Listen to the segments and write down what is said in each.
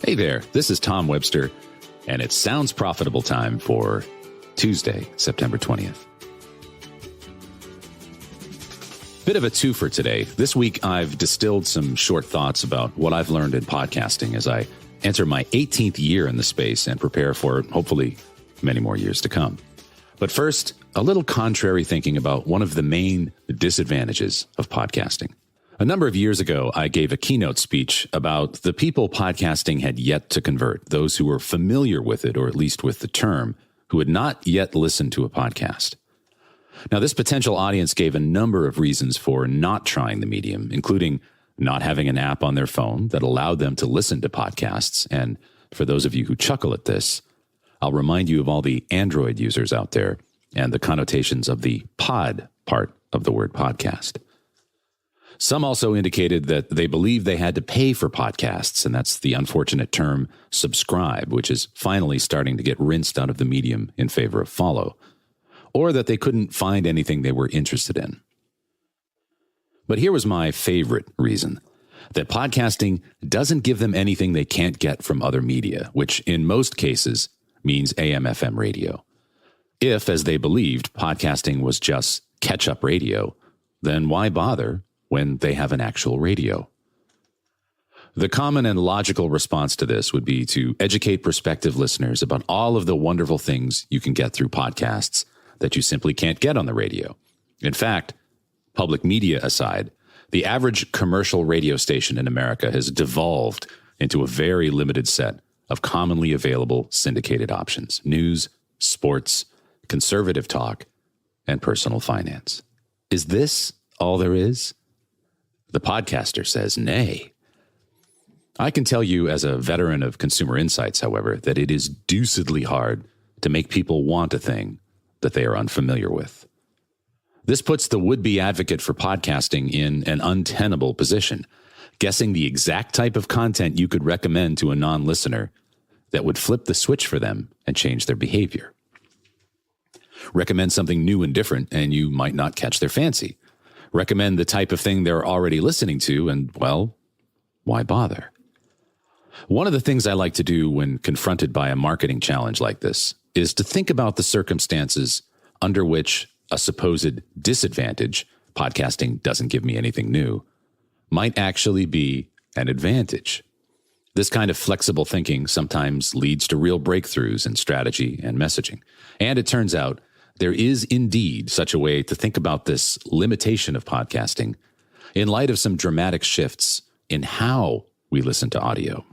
Hey there, this is Tom Webster, and it sounds profitable time for Tuesday, September 20th. Bit of a twofer today. This week, I've distilled some short thoughts about what I've learned in podcasting as I enter my 18th year in the space and prepare for, hopefully, many more years to come. But first, a little contrary thinking about one of the main disadvantages of podcasting. A number of years ago, I gave a keynote speech about the people podcasting had yet to convert, those who were familiar with it, or at least with the term, who had not yet listened to a podcast. Now, this potential audience gave a number of reasons for not trying the medium, including not having an app on their phone that allowed them to listen to podcasts. And for those of you who chuckle at this, I'll remind you of all the Android users out there and the connotations of the pod part of the word podcast. Some also indicated that they believed they had to pay for podcasts, and that's the unfortunate term subscribe, which is finally starting to get rinsed out of the medium in favor of follow, or that they couldn't find anything they were interested in. But here was my favorite reason, that podcasting doesn't give them anything they can't get from other media, which in most cases means AM/FM radio. If, as they believed, podcasting was just catch-up radio, then why bother when they have an actual radio? The common and logical response to this would be to educate prospective listeners about all of the wonderful things you can get through podcasts that you simply can't get on the radio. In fact, public media aside, the average commercial radio station in America has devolved into a very limited set of commonly available syndicated options: news, sports, conservative talk, and personal finance. Is this all there is? The podcaster says nay. I can tell you as a veteran of consumer insights, however, that it is deucedly hard to make people want a thing that they are unfamiliar with. This puts the would-be advocate for podcasting in an untenable position, guessing the exact type of content you could recommend to a non-listener that would flip the switch for them and change their behavior. Recommend something new and different, and you might not catch their fancy. Recommend the type of thing they're already listening to, and, well, why bother? One of the things I like to do when confronted by a marketing challenge like this is to think about the circumstances under which a supposed disadvantage, podcasting doesn't give me anything new, might actually be an advantage. This kind of flexible thinking sometimes leads to real breakthroughs in strategy and messaging. And it turns out there is indeed such a way to think about this limitation of podcasting in light of some dramatic shifts in how we listen to audio.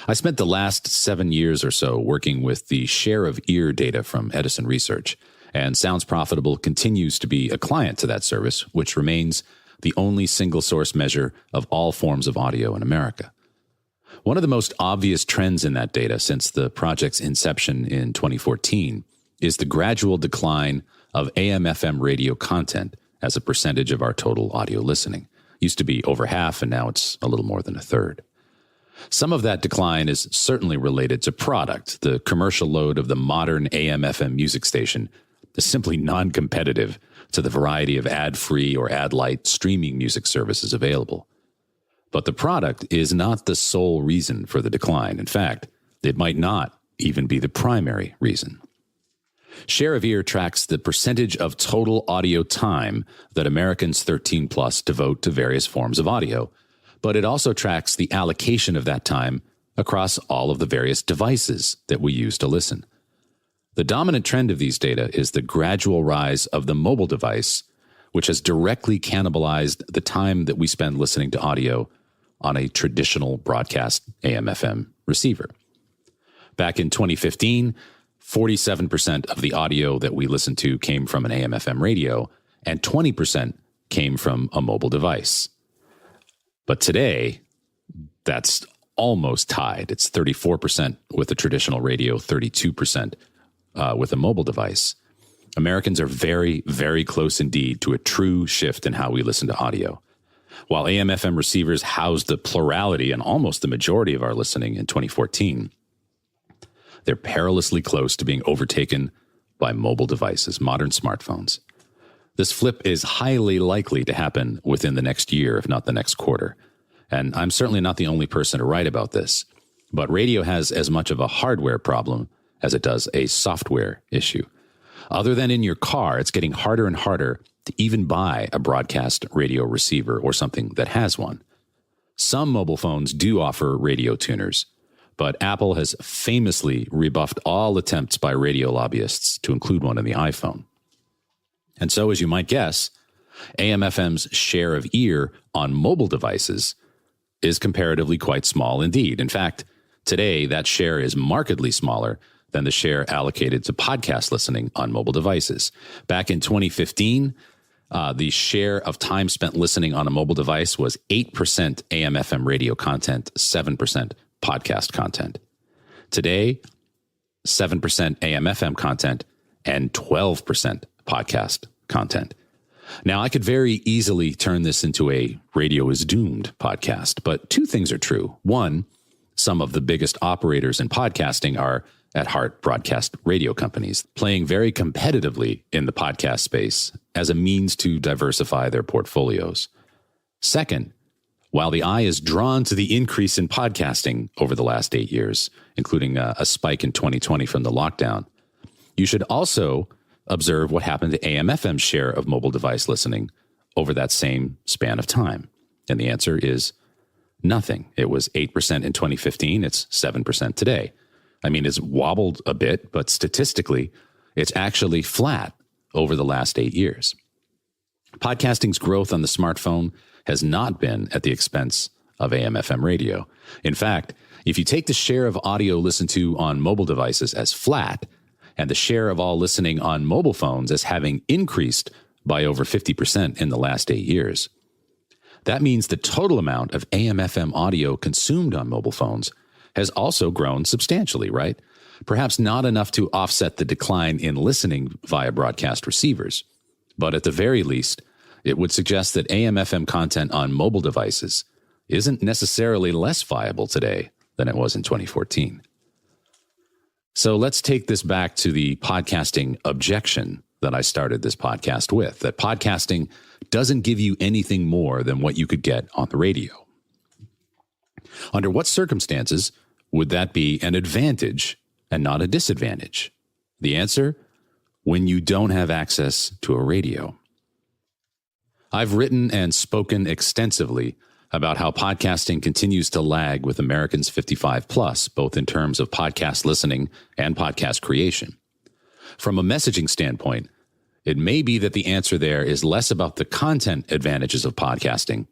I spent the last 7 years or so working with the share of ear data from Edison Research, and Sounds Profitable continues to be a client to that service, which remains the only single source measure of all forms of audio in America. One of the most obvious trends in that data since the project's inception in 2014 is the gradual decline of AM/FM radio content as a percentage of our total audio listening. Used to be over half, and now it's a little more than a third. Some of that decline is certainly related to product. The commercial load of the modern AM/FM music station is simply non-competitive to the variety of ad-free or ad-light streaming music services available. But the product is not the sole reason for the decline. In fact, it might not even be the primary reason. Share of ear tracks the percentage of total audio time that Americans 13 plus devote to various forms of audio, but it also tracks the allocation of that time across all of the various devices that we use to listen. The dominant trend of these data is the gradual rise of the mobile device, which has directly cannibalized the time that we spend listening to audio on a traditional broadcast AM/FM receiver. Back in 2015, 47% of the audio that we listened to came from an AM/FM radio, and 20% came from a mobile device. But today, that's almost tied. It's 34% with a traditional radio, 32% with a mobile device. Americans are very, very close indeed to a true shift in how we listen to audio. While AM/FM receivers housed the plurality and almost the majority of our listening in 2014, they're perilously close to being overtaken by mobile devices, modern smartphones. This flip is highly likely to happen within the next year, if not the next quarter. And I'm certainly not the only person to write about this, but radio has as much of a hardware problem as it does a software issue. Other than in your car, it's getting harder and harder to even buy a broadcast radio receiver or something that has one. Some mobile phones do offer radio tuners, but Apple has famously rebuffed all attempts by radio lobbyists to include one in the iPhone. And so, as you might guess, AM/FM's share of ear on mobile devices is comparatively quite small indeed. In fact, today that share is markedly smaller than the share allocated to podcast listening on mobile devices. Back in 2015, the share of time spent listening on a mobile device was 8% AM/FM radio content, 7% podcast content. Today, 7% AM/FM content and 12% podcast content. Now, I could very easily turn this into a Radio is Doomed podcast, but two things are true. One, some of the biggest operators in podcasting are at heart broadcast radio companies, playing very competitively in the podcast space as a means to diversify their portfolios. Second, while the eye is drawn to the increase in podcasting over the last 8 years, including a spike in 2020 from the lockdown, you should also observe what happened to AM/FM's share of mobile device listening over that same span of time. And the answer is nothing. It was 8% in 2015. It's 7% today. I mean, it's wobbled a bit, but statistically, it's actually flat over the last 8 years. Podcasting's growth on the smartphone has not been at the expense of AM/FM radio. In fact, if you take the share of audio listened to on mobile devices as flat and the share of all listening on mobile phones as having increased by over 50% in the last 8 years, that means the total amount of AM/FM audio consumed on mobile phones has also grown substantially, right? Perhaps not enough to offset the decline in listening via broadcast receivers, but at the very least, it would suggest that AM/FM content on mobile devices isn't necessarily less viable today than it was in 2014. So let's take this back to the podcasting objection that I started this podcast with, that podcasting doesn't give you anything more than what you could get on the radio. Under what circumstances would that be an advantage and not a disadvantage? The answer, when you don't have access to a radio. I've written and spoken extensively about how podcasting continues to lag with Americans 55 plus, both in terms of podcast listening and podcast creation. From a messaging standpoint, it may be that the answer there is less about the content advantages of podcasting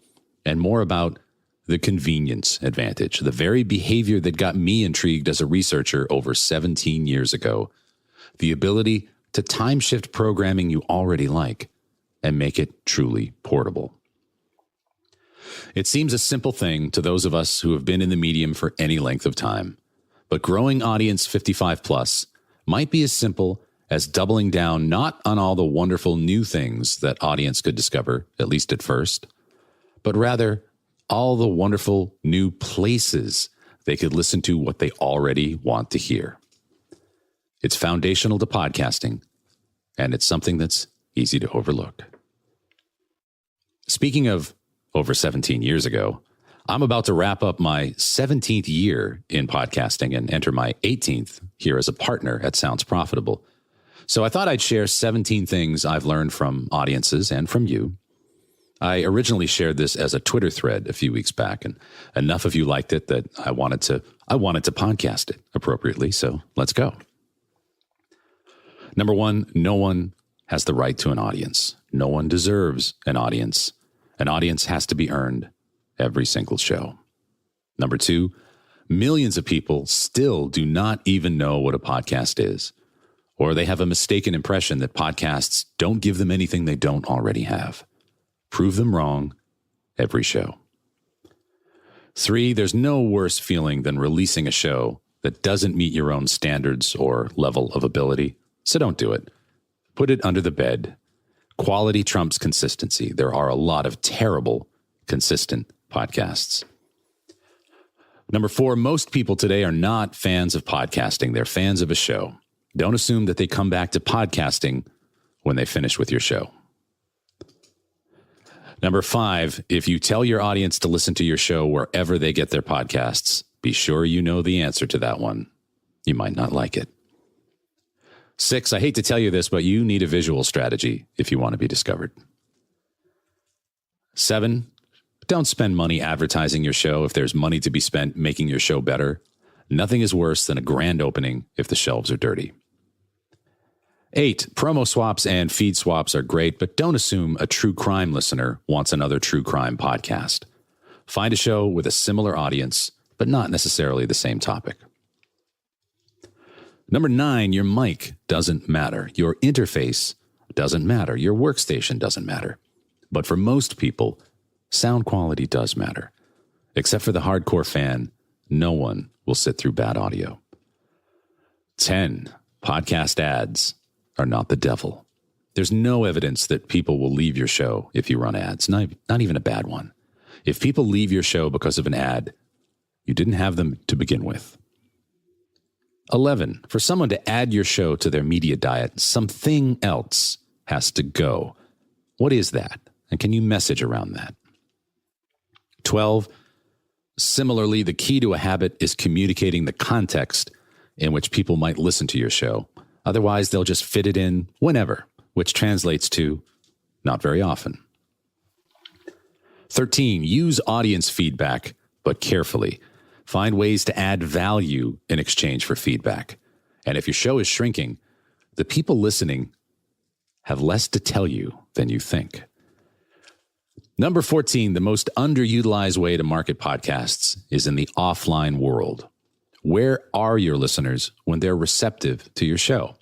and more about the convenience advantage, the very behavior that got me intrigued as a researcher over 17 years ago, the ability to time shift programming you already like and make it truly portable. It seems a simple thing to those of us who have been in the medium for any length of time, but growing audience 55 plus might be as simple as doubling down not on all the wonderful new things that audience could discover, at least at first, but rather all the wonderful new places they could listen to what they already want to hear. It's foundational to podcasting, and it's something that's easy to overlook. Speaking of over 17 years ago, I'm about to wrap up my 17th year in podcasting and enter my 18th here as a partner at Sounds Profitable. So I thought I'd share 17 things I've learned from audiences and from you. I originally shared this as a Twitter thread a few weeks back, and enough of you liked it that I wanted to podcast it appropriately, so let's go. Number one, no one has the right to an audience. No one deserves an audience. An audience has to be earned every single show. Number two, millions of people still do not even know what a podcast is, or they have a mistaken impression that podcasts don't give them anything they don't already have. Prove them wrong every show. Three, there's no worse feeling than releasing a show that doesn't meet your own standards or level of ability, so don't do it. Put it under the bed. Quality trumps consistency. There are a lot of terrible, consistent podcasts. Number four, most people today are not fans of podcasting. They're fans of a show. Don't assume that they come back to podcasting when they finish with your show. Number 5, if you tell your audience to listen to your show wherever they get their podcasts, be sure you know the answer to that one. You might not like it. 6, I hate to tell you this, but you need a visual strategy if you want to be discovered. 7, don't spend money advertising your show if there's money to be spent making your show better. Nothing is worse than a grand opening if the shelves are dirty. 8, promo swaps and feed swaps are great, but don't assume a true crime listener wants another true crime podcast. Find a show with a similar audience, but not necessarily the same topic. Number 9, your mic doesn't matter. Your interface doesn't matter. Your workstation doesn't matter. But for most people, sound quality does matter. Except for the hardcore fan, no one will sit through bad audio. 10, podcast ads are not the devil. There's no evidence that people will leave your show if you run ads, not even a bad one. If people leave your show because of an ad, you didn't have them to begin with. 11, for someone to add your show to their media diet, something else has to go. What is that? And can you message around that? 12, similarly, the key to a habit is communicating the context in which people might listen to your show. Otherwise, they'll just fit it in whenever, which translates to not very often. 13, use audience feedback, but carefully. Find ways to add value in exchange for feedback. And if your show is shrinking, the people listening have less to tell you than you think. Number 14, the most underutilized way to market podcasts is in the offline world. Where are your listeners when they're receptive to your show?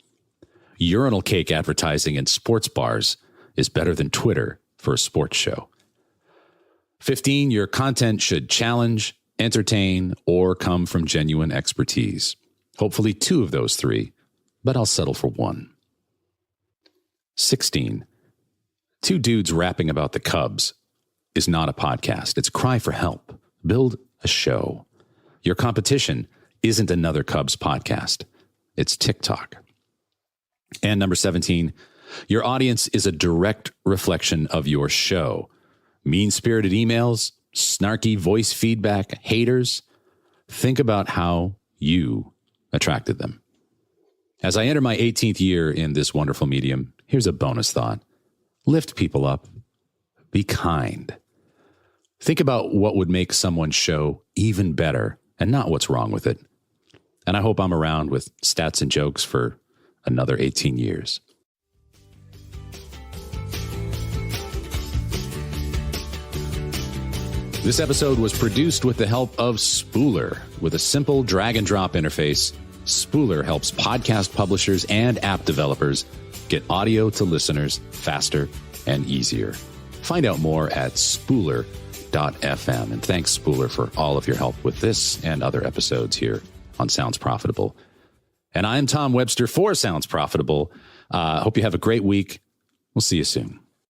Urinal cake advertising in sports bars is better than Twitter for a sports show. 15, your content should challenge, entertain, or come from genuine expertise. Hopefully 2 of those 3, but I'll settle for 1. 16, 2 dudes rapping about the Cubs is not a podcast. It's a cry for help. Build a show. Your competition isn't another Cubs podcast. It's TikTok. And number 17, your audience is a direct reflection of your show. Mean-spirited emails, snarky voice feedback, haters. Think about how you attracted them. As I enter my 18th year in this wonderful medium, here's a bonus thought. Lift people up. Be kind. Think about what would make someone's show even better and not what's wrong with it. And I hope I'm around with stats and jokes for another 18 years. This episode was produced with the help of Spooler. With a simple drag and drop interface, Spooler helps podcast publishers and app developers get audio to listeners faster and easier. Find out more at spooler.fm. And thanks, Spooler, for all of your help with this and other episodes here on Sounds Profitable. And I'm Tom Webster for Sounds Profitable. Hope you have a great week. We'll see you soon.